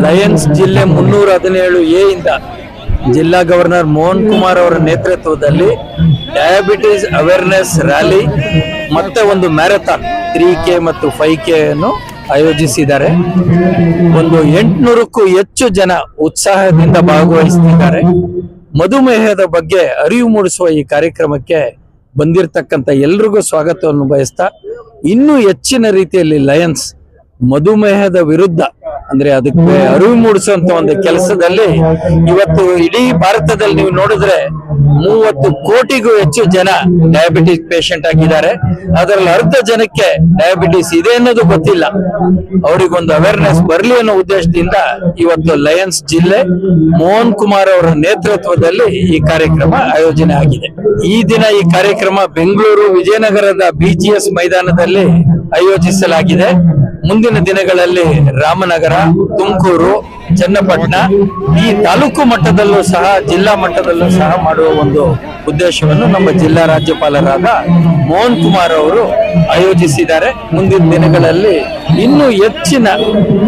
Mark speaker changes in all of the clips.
Speaker 1: Lions ಜಿಲ್ಲೆ 317A ಇಂದ ಜಿಲ್ಲಾ ಗವರ್ನರ್ ಮೋಹನ್ ಕುಮಾರ್ ಅವರ ನೇತೃತ್ವದಲ್ಲಿ ಡಯಾಬಿಟಿಸ್ ಅವೇರ್ನೆಸ್ ರ್ಯಾಲಿ ಮತ್ತೆ ಒಂದು ಮ್ಯಾರಥಾನ್ 3K ಮತ್ತು 5K ಅನ್ನು ಆಯೋಜಿಸಿದ್ದಾರೆ. ಒಂದು 800ಕ್ಕೂ ಹೆಚ್ಚು ಜನ ಉತ್ಸಾಹದಿಂದ ಭಾಗವಹಿಸುತ್ತಿದ್ದಾರೆ. ಮಧುಮೇಹದ ಬಗ್ಗೆ ಅರಿವು ಮೂಡಿಸುವ ಈ ಕಾರ್ಯಕ್ರಮಕ್ಕೆ ಬಂದಿರತಕ್ಕಂತ ಎಲ್ರಿಗೂ ಸ್ವಾಗತವನ್ನು ಬಯಸ್ತಾ, ಇನ್ನೂ ಹೆಚ್ಚಿನ ರೀತಿಯಲ್ಲಿ ಲಯನ್ಸ್ ಮಧುಮೇಹದ ವಿರುದ್ಧ ಅಂದ್ರೆ ಅದಕ್ಕೆ ಅರಿವು ಮೂಡಿಸುವಂತ ಒಂದು ಕೆಲಸದಲ್ಲಿ ಇವತ್ತು ಇಡೀ ಭಾರತದಲ್ಲಿ ನೀವು ನೋಡಿದ್ರೆ 30 ಕೋಟಿಗೂ ಹೆಚ್ಚು ಜನ ಡಯಾಬಿಟಿಸ್ ಪೇಷಂಟ್ ಆಗಿದ್ದಾರೆ. ಅದರಲ್ಲಿ ಅರ್ಧ ಜನಕ್ಕೆ ಡಯಾಬಿಟಿಸ್ ಇದೆ ಅನ್ನೋದು ಗೊತ್ತಿಲ್ಲ. ಅವರಿಗೊಂದು ಅವೇರ್ನೆಸ್ ಬರಲಿ ಅನ್ನೋ ಉದ್ದೇಶದಿಂದ ಇವತ್ತು ಲಯನ್ಸ್ ಜಿಲ್ಲೆ ಮೋಹನ್ ಕುಮಾರ್ ಅವರ ನೇತೃತ್ವದಲ್ಲಿ ಈ ಕಾರ್ಯಕ್ರಮ ಆಯೋಜನೆ ಆಗಿದೆ. ಈ ದಿನ ಈ ಕಾರ್ಯಕ್ರಮ ಬೆಂಗಳೂರು ವಿಜಯನಗರದ BGS ಮೈದಾನದಲ್ಲಿ ಆಯೋಜಿಸಲಾಗಿದೆ. ಮುಂದಿನ ದಿನಗಳಲ್ಲಿ ರಾಮನಗರ, ತುಮಕೂರು, ಚನ್ನಪಟ್ಟಣ ಈ ತಾಲೂಕು ಮಟ್ಟದಲ್ಲೂ ಸಹ ಜಿಲ್ಲಾ ಮಟ್ಟದಲ್ಲೂ ಸಹ ಮಾಡುವ ಒಂದು ಉದ್ದೇಶವನ್ನು ನಮ್ಮ ಜಿಲ್ಲಾ ರಾಜ್ಯಪಾಲರಾದ ಮೋಹನ್ ಕುಮಾರ್ ಅವರು ಆಯೋಜಿಸಿದ್ದಾರೆ. ಮುಂದಿನ ದಿನಗಳಲ್ಲಿ ಇನ್ನೂ ಹೆಚ್ಚಿನ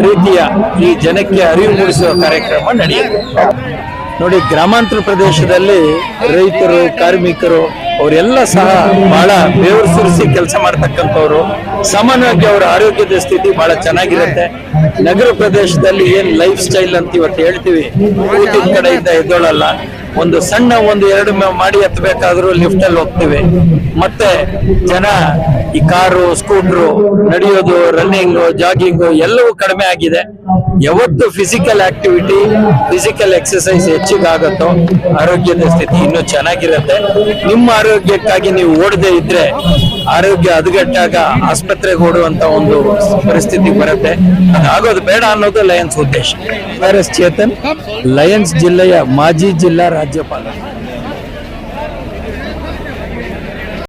Speaker 1: ರೀತಿಯ ಈ ಜನಕ್ಕೆ ಅರಿವು ಮೂಡಿಸುವ ಕಾರ್ಯಕ್ರಮ ನಡೆಯುತ್ತೆ. ನೋಡಿ, ಗ್ರಾಮಾಂತರ ಪ್ರದೇಶದಲ್ಲಿ ರೈತರು, ಕಾರ್ಮಿಕರು ಅವರೆಲ್ಲ ಸಹ ಬಹಳ ಬೆವರು ಸುರಿಸಿ ಕೆಲಸ ಮಾಡ್ತಕ್ಕಂಥವ್ರು. ಸಾಮಾನ್ಯವಾಗಿ ಅವರ ಆರೋಗ್ಯದ ಸ್ಥಿತಿ ಬಹಳ ಚೆನ್ನಾಗಿರುತ್ತೆ. ನಗರ ಪ್ರದೇಶದಲ್ಲಿ ಏನ್ ಲೈಫ್ ಸ್ಟೈಲ್ ಅಂತ ಇವತ್ತು ಹೇಳ್ತೀವಿ, ಕೂತಿನ ಕಡೆಯಿಂದ ಎದ್ದೋಳಲ್ಲ, ಒಂದು ಸಣ್ಣ 1-2 ಮಾಡಿ ಹತ್ತಬೇಕಾದ್ರೂ ಲಿಫ್ಟ್ ಅಲ್ಲಿ ಹೋಗ್ತೀವಿ. ಮತ್ತೆ ಜನ ಈ ಕಾರು, ಸ್ಕೂಟ್ರು, ನಡೆಯೋದು, ರನ್ನಿಂಗ್, ಜಾಗಿಂಗ್ ಎಲ್ಲವೂ ಕಡಿಮೆ ಆಗಿದೆ. ಯಾವತ್ತು ಫಿಸಿಕಲ್ ಆಕ್ಟಿವಿಟಿ, ಫಿಸಿಕಲ್ ಎಕ್ಸರ್ಸೈಸ್ ಹೆಚ್ಚಿಗಾಗತ್ತೋ ಆರೋಗ್ಯದ ಸ್ಥಿತಿ ಇನ್ನೂ ಚೆನ್ನಾಗಿರುತ್ತೆ. ನಿಮ್ಮ ಆರೋಗ್ಯಕ್ಕಾಗಿ ನೀವು ಓಡದೆ ಇದ್ರೆ ಆರೋಗ್ಯ ಹದಗೆಟ್ಟಾಗ ಆಸ್ಪತ್ರೆಗೆ ಓಡುವಂತ ಒಂದು ಪರಿಸ್ಥಿತಿ ಬರುತ್ತೆ. ಅದಾಗೋದು ಬೇಡ ಅನ್ನೋದು ಲಯನ್ಸ್ ಉದ್ದೇಶ. ಚೇತನ್, ಲಯನ್ಸ್ ಜಿಲ್ಲೆಯ ಮಾಜಿ ಜಿಲ್ಲಾ ರಾಜ್ಯಪಾಲ.